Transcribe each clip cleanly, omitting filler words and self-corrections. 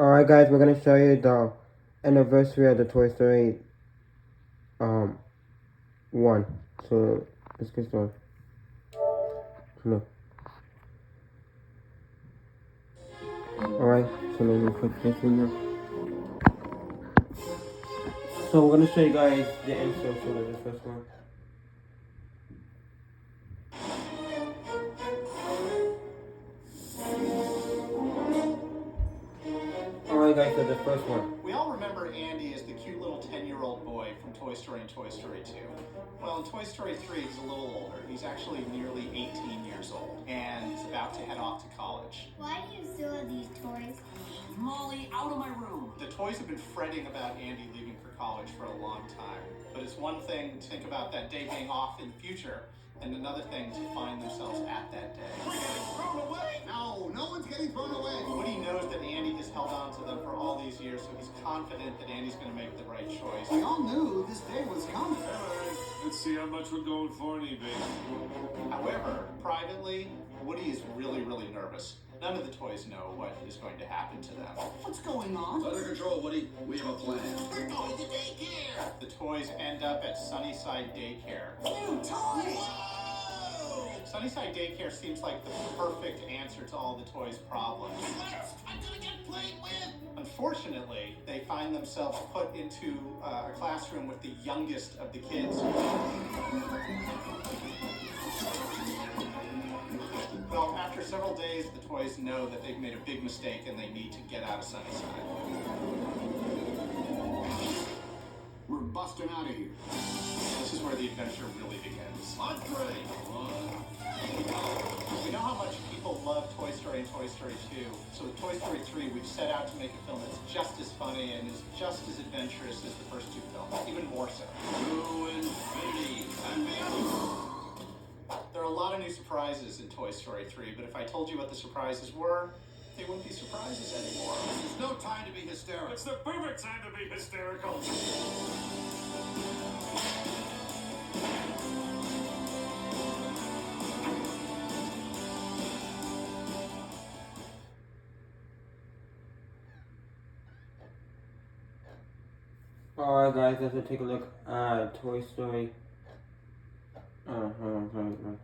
Alright guys, we're gonna show you the anniversary of the Toy Story 1. So let's get started. Look. Alright, so let me put this in here. So we're gonna show you guys the intro for the first one. Alright guys, so the first one. We all remember Andy as the cute little 10-year-old boy from Toy Story and Toy Story 2. Well, in Toy Story 3, he's a little older. He's actually nearly 18 years old, and he's about to head off to college. Why do you still have these toys? Molly, out of my room! The toys have been fretting about Andy leaving for college for a long time. But it's one thing to think about that day being off in the future, and another thing to find themselves at that day. We're getting thrown away! No one's getting thrown away! Woody knows that Andy has held on to them for all these years, so he's confident that Andy's going to make the right choice. We all knew this day was coming. Alright, let's see how much we're going for in eBay. However, privately, Woody is really, really nervous. None of the toys know what is going to happen to them. What's going on? Under control, Woody. We have a plan. We're going to daycare! The toys end up at Sunnyside Daycare. New toys! Whoa! Sunnyside Daycare seems like the perfect answer to all the toys' problems. I'm gonna get played with! Unfortunately, they find themselves put into a classroom with the youngest of the kids. Well, after several days, the toys know that they've made a big mistake and they need to get out of Sunnyside. We're busting out of here. This is where the adventure really begins. Andre! We know how much people love Toy Story and Toy Story 2, so with Toy Story 3, we've set out to make a film that's just as funny and is just as adventurous as the first two films, even more so. To infinity and beyond. There are a lot of new surprises in Toy Story 3, but if I told you what the surprises were, they wouldn't be surprises anymore. There's no time to be hysterical. It's the perfect time to be hysterical. Alright guys, let's take a look at Toy Story. Hold on.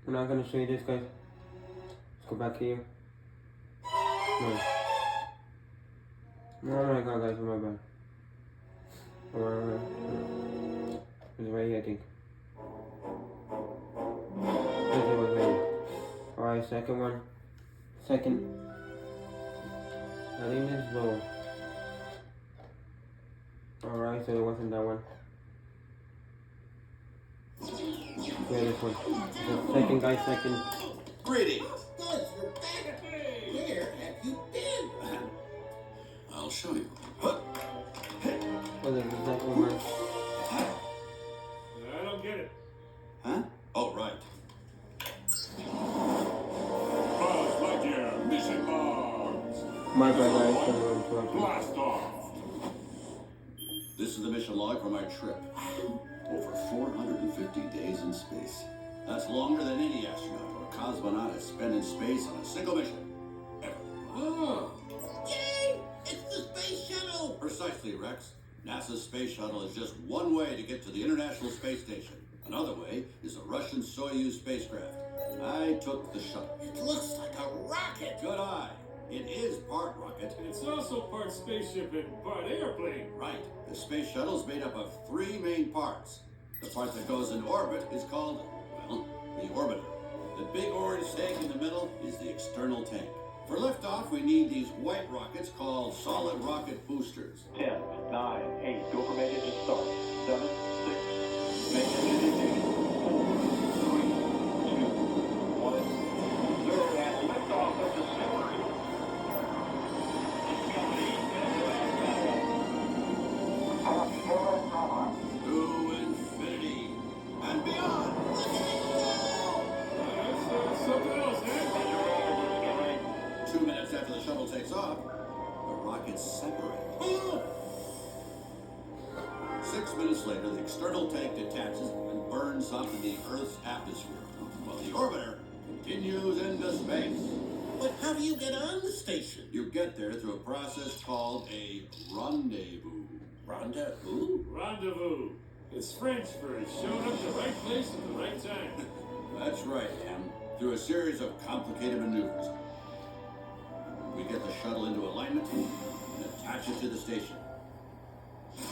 We're not gonna show you this guys. Let's go back here. No. Oh my god guys, my bad. It's right here I think. This was right here. Alright, second one. Second. I think this is low. Alright, so it wasn't that one. Okay, this one. The second guy, second. Greetings. Good, you're back! Where have you been? I'll show you. Oh, there's the second one. I don't get it. Huh? Oh, right. Buzz Lightyear, mission logs. My bad guys, so I'm talking. Blast off. This is the mission log for my trip. Over 450 days in space. That's longer than any astronaut or cosmonaut has spent in space on a single mission. Ever. Oh. Yay! It's the space shuttle! Precisely, Rex. NASA's space shuttle is just one way to get to the International Space Station. Another way is a Russian Soyuz spacecraft. I took the shuttle. It looks like a rocket! Good eye. It is part rocket. It's also part spaceship and part airplane. Right. The space shuttle is made up of three main parts. The part that goes in orbit is called, well, the orbiter. The big orange tank in the middle is the external tank. For liftoff, we need these white rockets called solid rocket boosters. 10, 9, 8, go from 8 engine start. 7, 6, make engine ignition. 4, 3, 2, 1, 0, and liftoff of Discovery. To infinity and beyond. That's something else, eh? 2 minutes after the shuttle takes off, the rockets separate. 6 minutes later, the external tank detaches and burns up in the Earth's atmosphere, while the orbiter continues into space. How do you get on the station? You get there through a process called a rendezvous. Rendezvous? Rendezvous. It's French for showing up at the right place at the right time. That's right, Em. Through a series of complicated maneuvers. We get the shuttle into alignment and attach it to the station.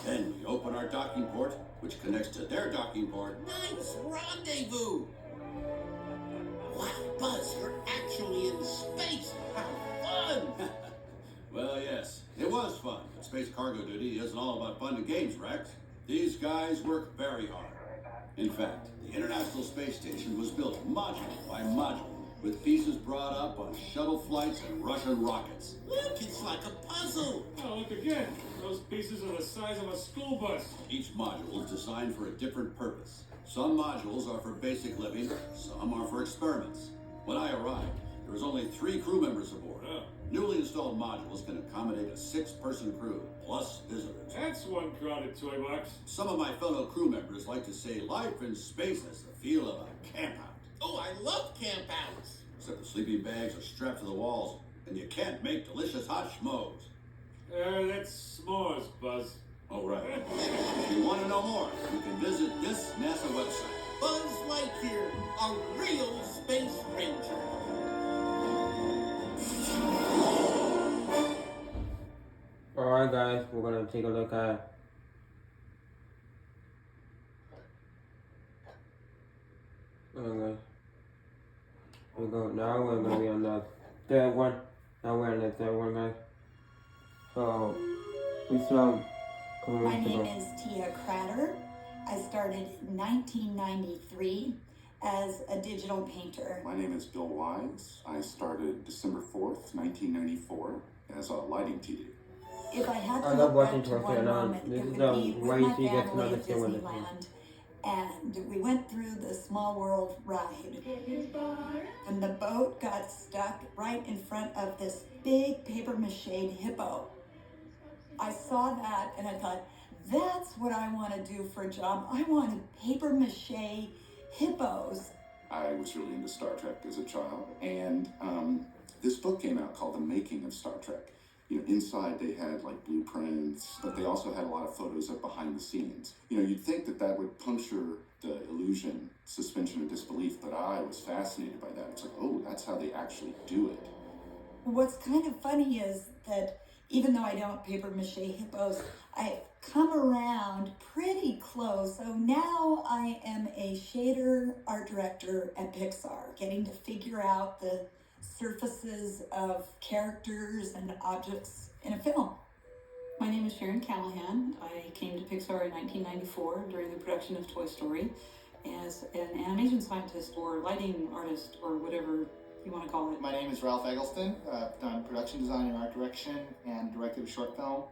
Then we open our docking port, which connects to their docking port. Nice rendezvous! Wow, Buzz, you're actually in space! How fun! Well, yes, it was fun, but space cargo duty isn't all about fun and games, Rex. These guys work very hard. In fact, the International Space Station was built module by module, with pieces brought up on shuttle flights and Russian rockets. Look, it's like a puzzle! Oh, look again. Those pieces are the size of a school bus. Each module is designed for a different purpose. Some modules are for basic living, some are for experiments. When I arrived, there was only 3 crew members aboard. Oh, Newly installed modules can accommodate a 6-person crew, plus visitors. that's one crowded toy box. Some of my fellow crew members like to say life in space has the feel of a campout. Oh, I love campouts! Except the sleeping bags are strapped to the walls, and you can't make delicious hot schmoes. That's s'mores, Buzz. All right. If you want to know more, you can visit this NASA website. Buzz Lightyear, a real space ranger. Alright guys, we're gonna take a look at okay. Here we go. Now we're gonna be on the third one. Now we're on the third one, guys. So we saw My name is Tia Cratter. I started in 1993 as a digital painter. My name is Bill Wise. I started December 4th, 1994 as a lighting TD. If I had to I love look watching back to Toy one Story now. moment, This it is would the be way with my she gets to family at understand what it is. Disneyland. And we went through the Small World ride. And the boat got stuck right in front of this big paper mache hippo. I saw that and I thought, that's what I want to do for a job. I wanted paper mache hippos. I was really into Star Trek as a child, and this book came out called The Making of Star Trek. You know, inside they had like blueprints, but they also had a lot of photos of behind the scenes. You know, you'd think that that would puncture the illusion, suspension of disbelief, but I was fascinated by that. It's like, oh, that's how they actually do it. What's kind of funny is that even though I don't paper mache hippos, I've come around pretty close. So now I am a shader art director at Pixar, getting to figure out the surfaces of characters and objects in a film. My name is Sharon Callahan. I came to Pixar in 1994 during the production of Toy Story as an animation scientist or lighting artist or whatever you want to call it. My name is Ralph Eggleston. I've done production design and art direction and directed a short film.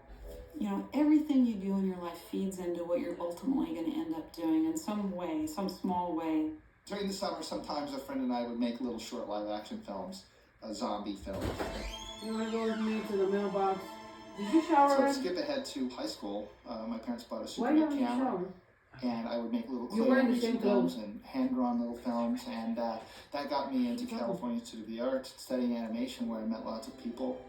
You know, everything you do in your life feeds into what you're ultimately going to end up doing in some way, some small way. During the summer, sometimes a friend and I would make little short live action films, zombie films. You want to go with me to the mailbox? Did you shower? So to skip ahead to high school, my parents bought a Super Why 8 don't you camera. shower? And I would make little You're wearing the animation same films clothes. and hand-drawn little films, and that got me into California Institute of the Arts, studying animation, where I met lots of people.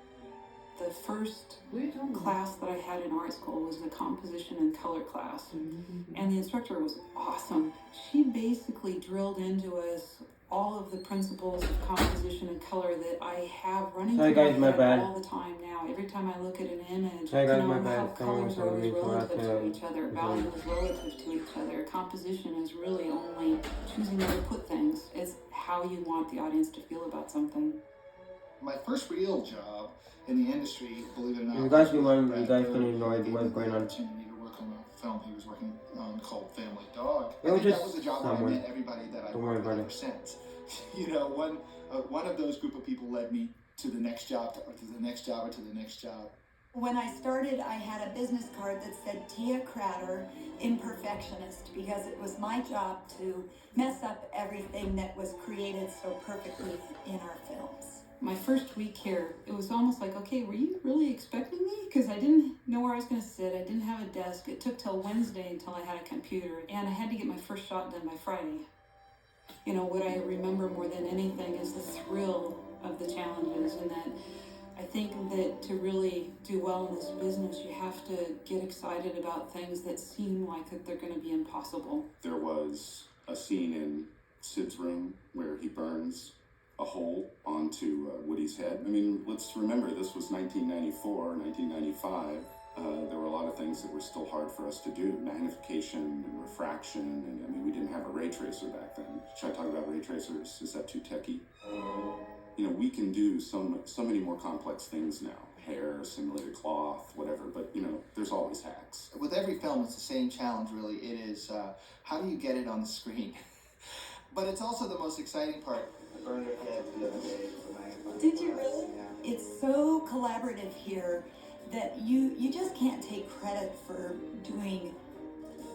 The first What are you talking about? class that I had in art school was the composition and color class. And the instructor was awesome. She basically drilled into us all of the principles of composition and color that I have running Sorry, through guys, my my head bad. all the time now. Every time I look at an image, Sorry, guys, my how bad. Someone colors was are telling always me to relative ask, to each other, value is relative to each other. Composition is really only choosing where to put things. It's how you want the audience to feel about something. My first real job in the industry, believe it or not, You guys was remember, Brad you guys Bird. can enjoy He gave what's me the going on. opportunity to work on a film he was working on called Family Dog. It I was think that just was a job where I someone. met everybody that I've Don't worry worked with about ever it. since. You know, one of those group of people led me to the next job, or to the next job, or to the next job. When I started, I had a business card that said Tia Cratter, Imperfectionist, because it was my job to mess up everything that was created so perfectly in our films. My first week here, it was almost like, okay, were you really expecting me? Because I didn't know where I was going to sit. I didn't have a desk. It took till Wednesday until I had a computer, and I had to get my first shot done by Friday. You know, what I remember more than anything is the thrill of the challenges, and that I think that to really do well in this business, you have to get excited about things that seem like that they're going to be impossible. There was a scene in Sid's room where he burns a hole onto Woody's head. I mean, let's remember, this was 1994, 1995. There were a lot of things that were still hard for us to do. Magnification and refraction, and I mean, we didn't have a ray tracer back then. Should I talk about ray tracers? Is that too techy? You know, we can do so many more complex things now. Hair, simulated cloth, whatever, but you know, there's always hacks. With every film, it's the same challenge, really. It is, how do you get it on the screen? But it's also the most exciting part. I burned her head the other day for my... Did you really? Yeah. It's so collaborative here that you just can't take credit for doing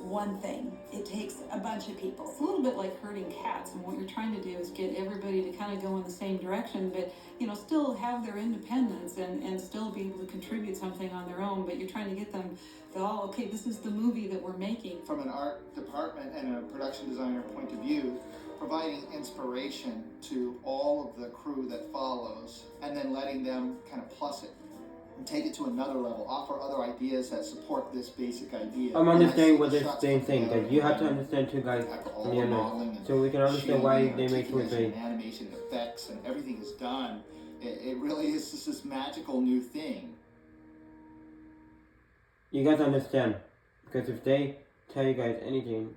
one thing. It takes a bunch of people. It's a little bit like herding cats, and what you're trying to do is get everybody to kind of go in the same direction, but you know, still have their independence and still be able to contribute something on their own, but you're trying to get them to all, okay, this is the movie that we're making. From an art department and a production designer point of view, providing inspiration to all of the crew that follows, and then letting them kind of plus it and take it to another level, offer other ideas that support this basic idea. I'm understanding what they're saying, guys. You have to understand too, guys, from the end, so we can understand why they make Toy Story. Animation effects and everything is done. It really is just this magical new thing. You guys understand, because if they tell you guys anything,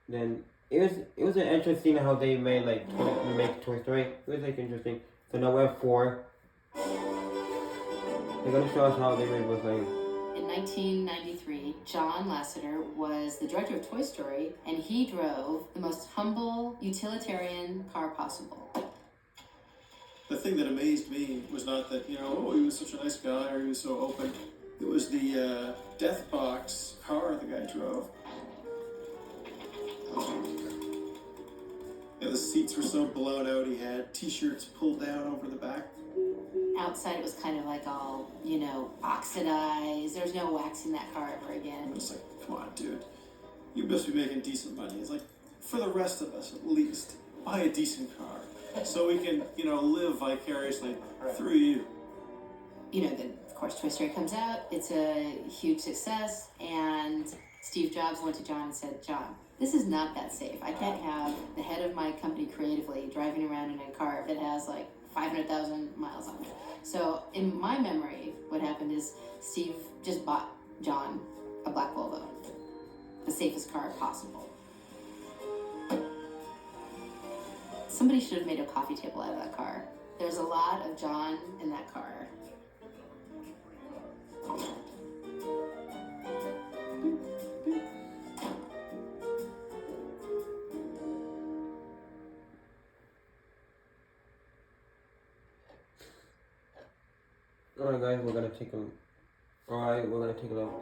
then it was an interesting how they made make Toy Story. It was like interesting. So now we have 4. They're gonna show us how they made with like. In 1993, John Lasseter was the director of Toy Story, and he drove the most humble, utilitarian car possible. The thing that amazed me was not that, you know, oh, he was such a nice guy or he was so open. It was the death box car the guy drove. Yeah, the seats were so blown out, he had t-shirts pulled down over the back. Outside, it was kind of like all, you know, oxidized. There's no wax in that car ever again. It's like, come on, dude. You must be making decent money. It's like, for the rest of us, at least, buy a decent car so we can, you know, live vicariously through you. You know, then, of course, Toy Story comes out. It's a huge success, and Steve Jobs went to John and said, John, this is not that safe. I can't have the head of my company creatively driving around in a car that has, like, 500,000 miles on it. So in my memory, what happened is Steve just bought John a black Volvo, the safest car possible. Somebody should have made a coffee table out of that car. There's a lot of John in that car. Alright guys, we're gonna take a look. Alright, we're gonna take a look.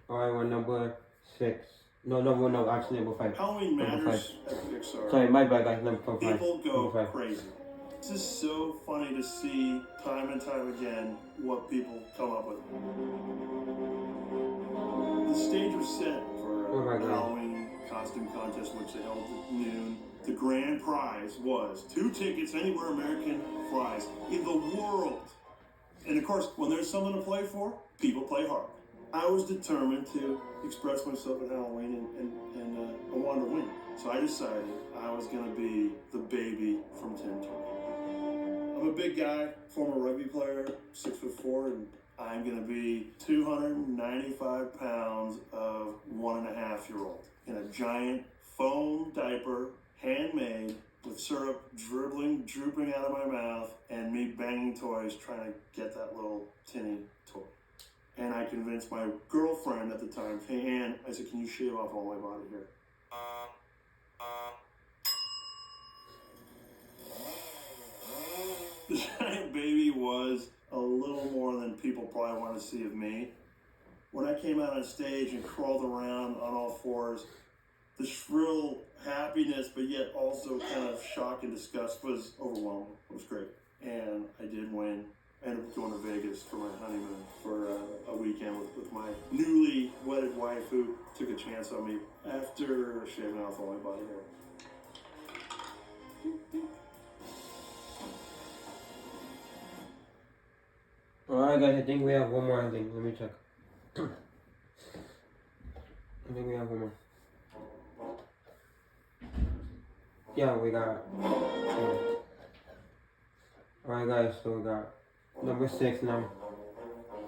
Alright, we're number 6. No, actually number 5. Halloween number Matters 5. at Pixar. Sorry, my bad guys, number 5. People go number 5. crazy. It's just so funny to see time and time again what people come up with. The stage was set for a Halloween costume contest, which they held at noon. The grand prize was 2 tickets anywhere American flies in the world. And of course, when there's something to play for, people play hard. I was determined to express myself at Halloween and I wanted to win. So I decided I was going to be the baby from Tim Toy. I'm a big guy, former rugby player, 6'4", and I'm going to be 295 pounds of 1.5-year-old in a giant foam diaper, handmade, with syrup drooping out of my mouth, and me banging toys trying to get that little tinny toy. And I convinced my girlfriend at the time, hey Ann, I said, can you shave off all my body hair? The giant baby was a little more than people probably want to see of me. When I came out on stage and crawled around on all fours, the shrill happiness, but yet also kind of shock and disgust was overwhelming. It was great. And I did win. I ended up going to Vegas for my honeymoon for a weekend with my newly wedded wife who took a chance on me after shaving off all my body hair. Alright guys, I think we have one more thing. Let me check. I think we have one more. Yeah, we got it. Alright guys, so we got number 6 now.